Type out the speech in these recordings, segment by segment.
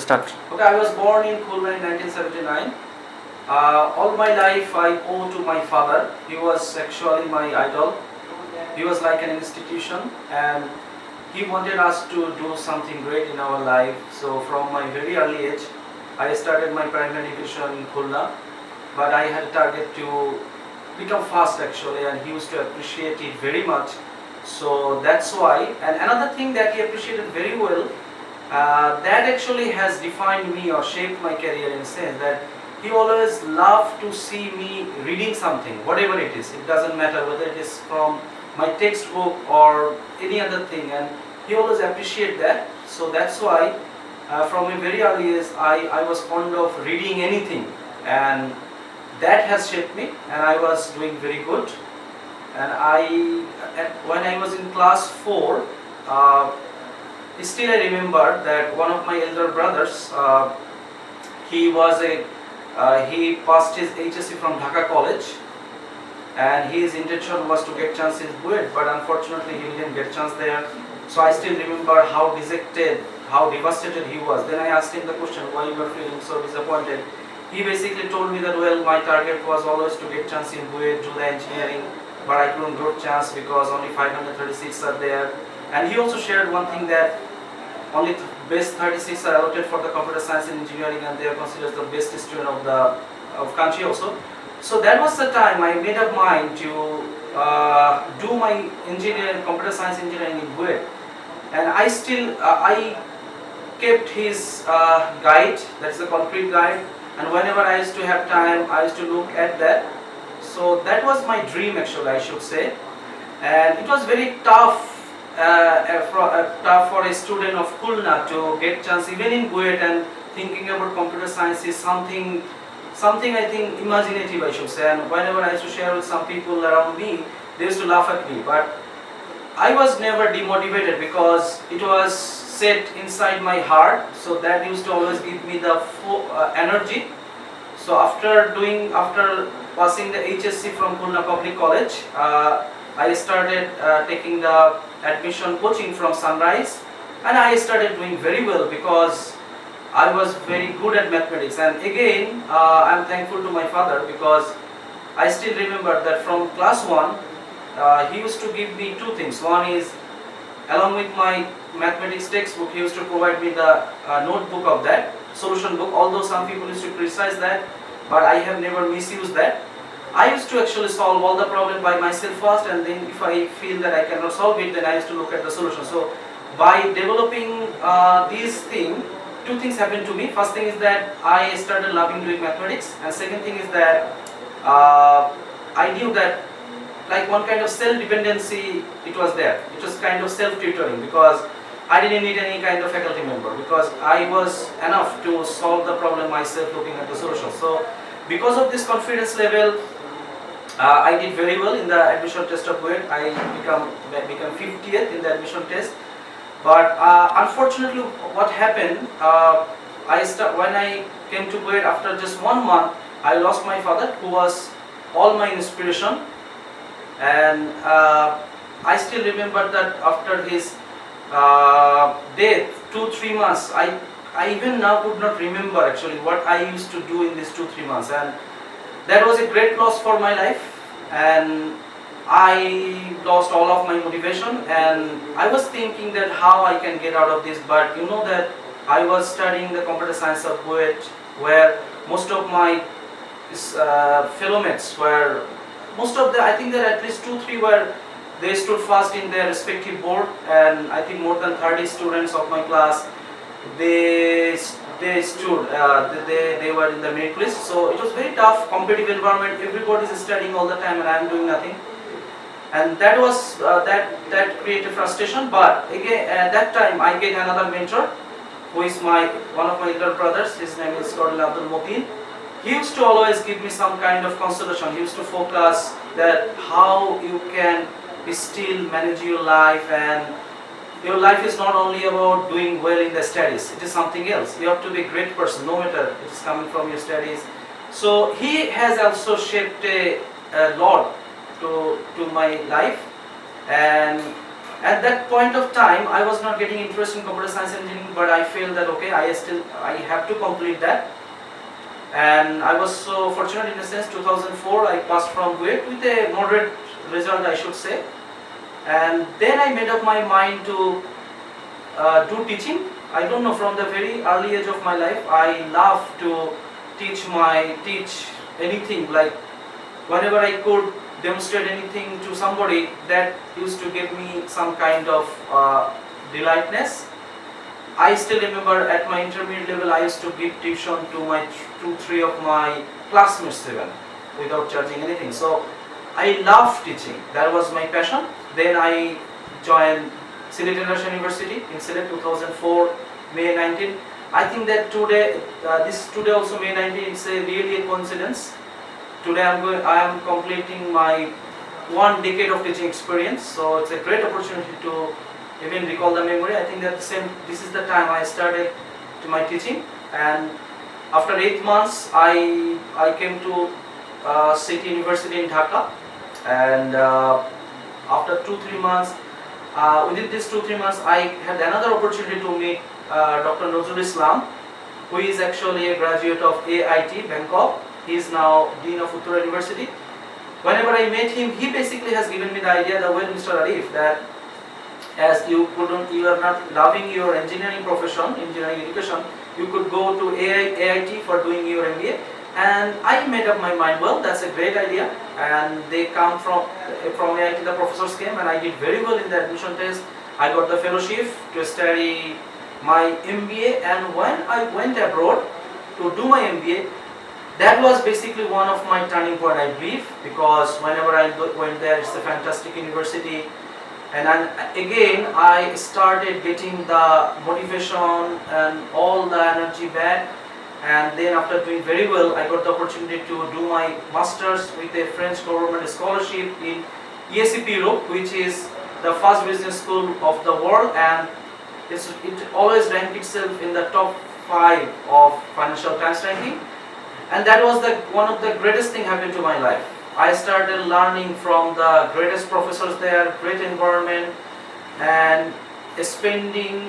start. Okay, I was born in Khulna in 1979. All my life I owe to my father. He was actually my idol. He was like an institution, and he wanted us to do something great in our life. So from my very early age, I started my primary education in Khulna, but I had a target to become fast actually, and he used to appreciate it very much. So that's why. And another thing that he appreciated very well, that actually has defined me or shaped my career in a sense that he always loved to see me reading something, whatever it is. It doesn't matter whether it is from my textbook or any other thing, and he always appreciated that. So that's why from a very early age I was fond of reading anything, and that has shaped me, and I was doing very good. And when I was in class 4, still I remember that one of my elder brothers, he passed his HSC from Dhaka College, and his intention was to get chance in BUET, but unfortunately he didn't get chance there. So I still remember how dejected, how devastated he was. Then I asked him the question, why you are feeling so disappointed? He basically told me that, well, my target was always to get chance in BUET, do the engineering, but I couldn't get chance because only 536 are there. And he also shared one thing, that only best 36 are allotted for the computer science and engineering, and they are considered the best student of the country also. So that was the time I made up mind to do my computer science engineering in BUET. And I kept his guide, that's the complete guide, and whenever I used to have time, I used to look at that. So that was my dream actually, I should say. And it was very tough for a student of Khulna to get chance even in BUET, and thinking about computer science is something I think imaginative, I should say. And whenever I used to share with some people around me, they used to laugh at me. But I was never demotivated because it was set inside my heart, so that used to always give me the energy. So after passing the HSC from Khulna Public College, I started taking the admission coaching from Sunrise, and I started doing very well because I was very good at mathematics. And again, I'm thankful to my father because I still remember that from class 1, he used to give me two things. One is, along with my mathematics textbook, he used to provide me the notebook of that, solution book, although some people used to criticize that, but I have never misused that. I used to actually solve all the problem by myself first, and then if I feel that I cannot solve it, then I used to look at the solution. So by developing these things, two things happened to me. First thing is that I started loving doing mathematics, and second thing is that I knew that like one kind of self-dependency, it was there. It was kind of self-tutoring because I didn't need any kind of faculty member, because I was enough to solve the problem myself looking at the solution. So because of this confidence level, I did very well in the admission test of BUET. I become 50th in the admission test. But unfortunately, what happened, when I came to BUET, after just 1 month, I lost my father, who was all my inspiration. And I still remember that after his death, 2-3 months, I even now could not remember actually what I used to do in these 2-3 months. And that was a great loss for my life, and I lost all of my motivation, and I was thinking that how I can get out of this. But you know that I was studying the computer science of BUET, where most of my fellow mates were, I think there are at least 2-3 were, they stood first in their respective board, and I think more than 30 students of my class, they were in the merit list. So it was very tough, competitive environment. Everybody is studying all the time, and I am doing nothing. And that was that created frustration. But again, at that time, I get another mentor, who is one of my elder brothers. His name is Colonel Abdul Motin. He used to always give me some kind of consolation. He used to focus that how you can still manage your life, and your life is not only about doing well in the studies, it is something else. You have to be a great person, no matter it is coming from your studies. So he has also shaped a lot to my life. And At that point of time, I was not getting interest in computer science engineering, but I felt that okay, I have to complete that. And I was so fortunate in a sense. 2004, I passed from GUET with a moderate result, I should say. And then I made up my mind to do teaching. I don't know, from the very early age of my life, I love to teach anything. Like whenever I could demonstrate anything to somebody, that used to give me some kind of delightness. I still remember at my intermediate level, I used to give tuition to my three of my classmates even, without charging anything. So I love teaching. That was my passion. Then I joined Sylhet International University in Sylhet 2004, May 19. I think that today, today also May 19, it's really a coincidence. Today I am completing my 1 decade of teaching experience. So it's a great opportunity to even recall the memory. I think that this is the time I started my teaching, and after 8 months I came to City University in Dhaka, and after 2-3 months, within these 2-3 months, I had another opportunity to meet Dr. Nazrul Islam, who is actually a graduate of AIT Bangkok. He is now Dean of Uttara University. Whenever I met him, he basically has given me the idea that, well, Mr. Arif, that as you are not loving your engineering profession, engineering education, you could go to AIT for doing your MBA. And I made up my mind, well, that's a great idea. And they come from AIT, the professors came, and I did very well in the admission test. I got the fellowship to study my MBA, and when I went abroad to do my MBA, that was basically one of my turning point, I believe, because whenever I went there, it's a fantastic university. And again, I started getting the motivation and all the energy back. And then after doing very well, I got the opportunity to do my master's with a French government scholarship in ESCP Europe, which is the first business school of the world, and it always ranked itself in the top 5 of Financial Times ranking. And that was one of the greatest thing happened to my life. I started learning from the greatest professors there, great environment, and spending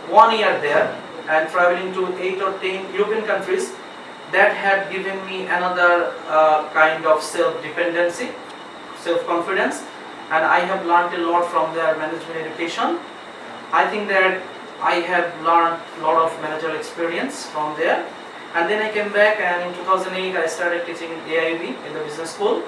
1 year there and traveling to 8 or 10 European countries. That had given me another kind of self-dependency, self-confidence, and I have learned a lot from their management education. I think that I have learned a lot of managerial experience from there. And then I came back, and in 2008 I started teaching in AIB in the business school.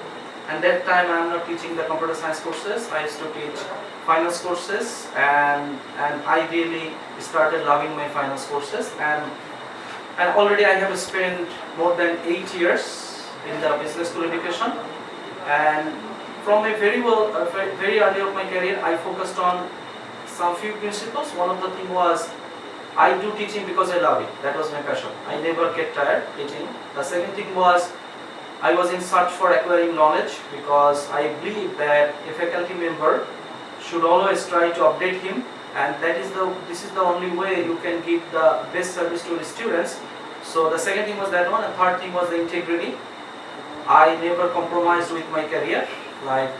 And that time I am not teaching the computer science courses. I used to teach finance courses, and I really started loving my finance courses. And already I have spent more than 8 years in the business school education. And from a very early of my career, I focused on some few principles. One of the thing was, I do teaching because I love it. That was my passion. I never get tired teaching. The second thing was, I was in search for acquiring knowledge, because I believe that a faculty member should always try to update him, and this is the only way you can give the best service to the students. So the second thing was that one. The third thing was the integrity. I never compromised with my career. Like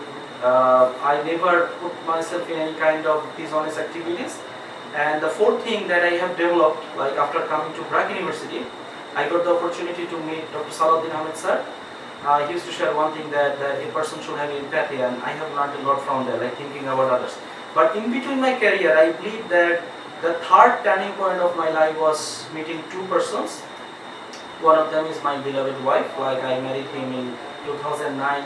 I never put myself in any kind of dishonest activities. And the fourth thing that I have developed, like after coming to Brac University, I got the opportunity to meet Dr. Salahuddin Ahmed sir. He used to share one thing, that a person should have empathy, and I have learned a lot from there, like thinking about others. But in between my career, I believe that the third turning point of my life was meeting 2 persons. One of them is my beloved wife. Like I married him in 2009,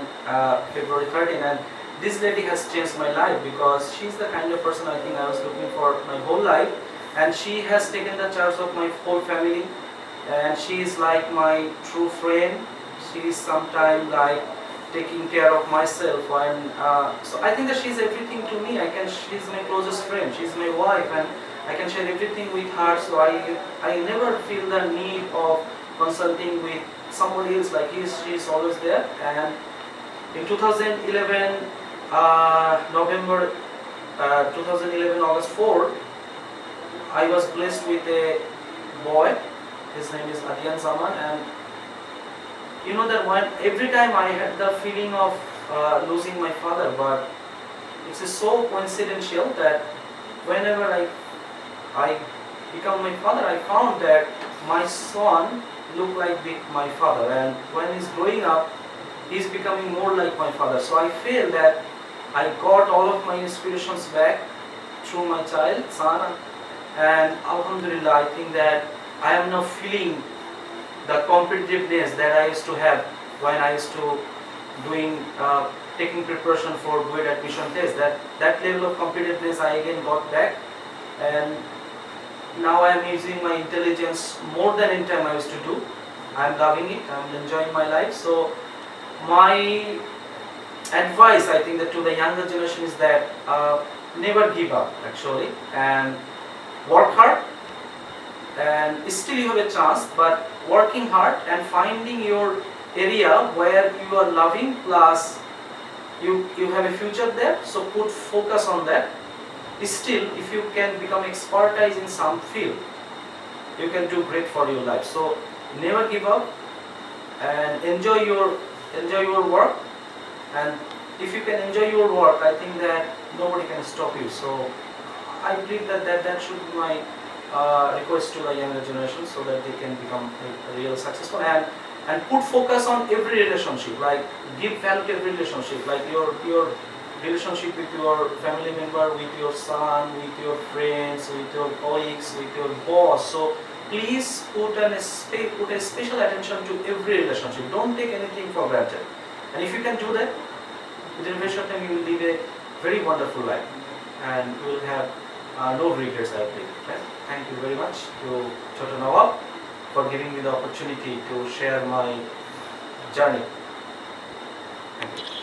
February 13, and this lady has changed my life, because she's the kind of person I think I was looking for my whole life, and she has taken the charge of my whole family, and she is like my true friend. She is sometimes like taking care of myself, and so I think that she's everything to me. She's my closest friend. She's my wife, and I can share everything with her. So I never feel the need of consulting with somebody else. Like she's always there. And in 2011 November 2011 August 4, I was blessed with a boy. His name is S.M.Arifuzzaman, and you know that every time I had the feeling of losing my father, but it's so coincidental that whenever I become my father, I found that my son looked like my father, and when he's growing up, he's becoming more like my father. So I feel that I got all of my inspirations back through my child, son, and Alhamdulillah, I think that I am now feeling the competitiveness that I used to have when I used to doing taking preparation for GUET admission test. That level of competitiveness I again got back, and now I am using my intelligence more than in time I used to do. I am loving it. I am enjoying my life. So my advice, I think, that to the younger generation is that never give up actually, and work hard, and still you have a chance, but working hard and finding your area where you are loving, plus you have a future there, so put focus on that. Still, if you can become expertise in some field, you can do great for your life. So never give up, and enjoy your work, and if you can enjoy your work, I think that nobody can stop you. So I believe that should be my request to the younger generation, so that they can become a real successful, and put focus on every relationship, like give value to every relationship, like your relationship with your family member, with your son, with your friends, with your colleagues, with your boss. So please put a special attention to every relationship. Don't take anything for granted, and if you can do that, within a very short time you will live a very wonderful life, and you will have no regrets, I believe. Okay? Thank you very much to Chotonawab for giving me the opportunity to share my journey. Thank you.